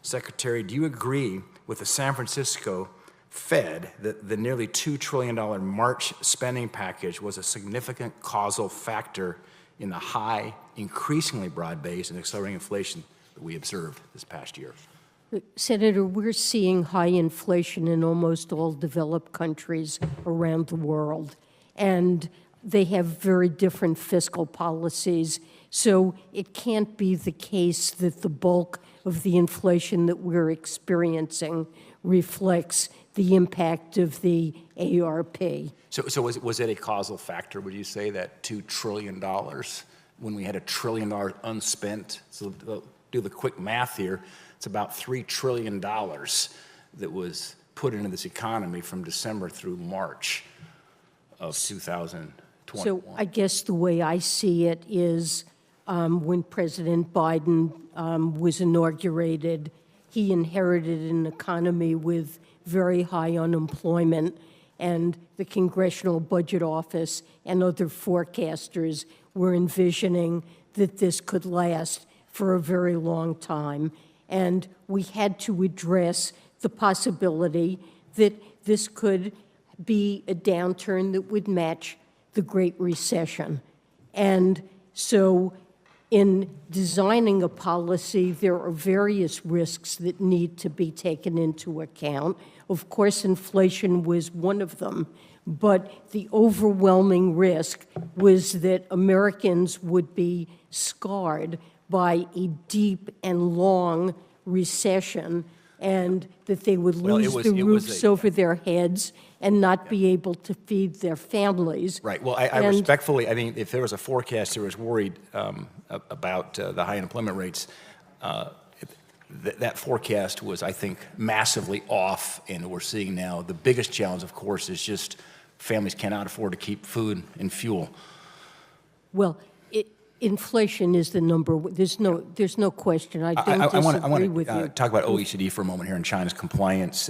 Secretary, do you agree with the San Francisco Fed that the nearly $2 trillion March spending package was a significant causal factor in the high, increasingly broad-based and accelerating inflation that we observed this past year? Senator, we're seeing high inflation in almost all developed countries around the world, and they have very different fiscal policies. So it can't be the case that the bulk of the inflation that we're experiencing reflects the impact of the ARP. So was it a causal factor, would you say, that $2 trillion when we had $1 trillion unspent? So do the quick math here. It's about $3 trillion that was put into this economy from December through March of 2021. So I guess the way I see it is when President Biden was inaugurated, he inherited an economy with very high unemployment, and the Congressional Budget Office and other forecasters were envisioning that this could last for a very long time. And we had to address the possibility that this could be a downturn that would match the Great Recession. And so in designing a policy, there are various risks that need to be taken into account. Of course, inflation was one of them, but the overwhelming risk was that Americans would be scarred by a deep and long recession, and that they would lose the roofs over their heads and not be able to feed their families. Right. Well, I respectfully, I mean, if there was a forecaster who was worried about the high unemployment rates, that forecast was, I think, massively off, and we're seeing now the biggest challenge, of course, is just families cannot afford to keep food and fuel. Well, inflation is the number. There's no question. I don't disagree with you. I want to talk about OECD for a moment here and China's compliance.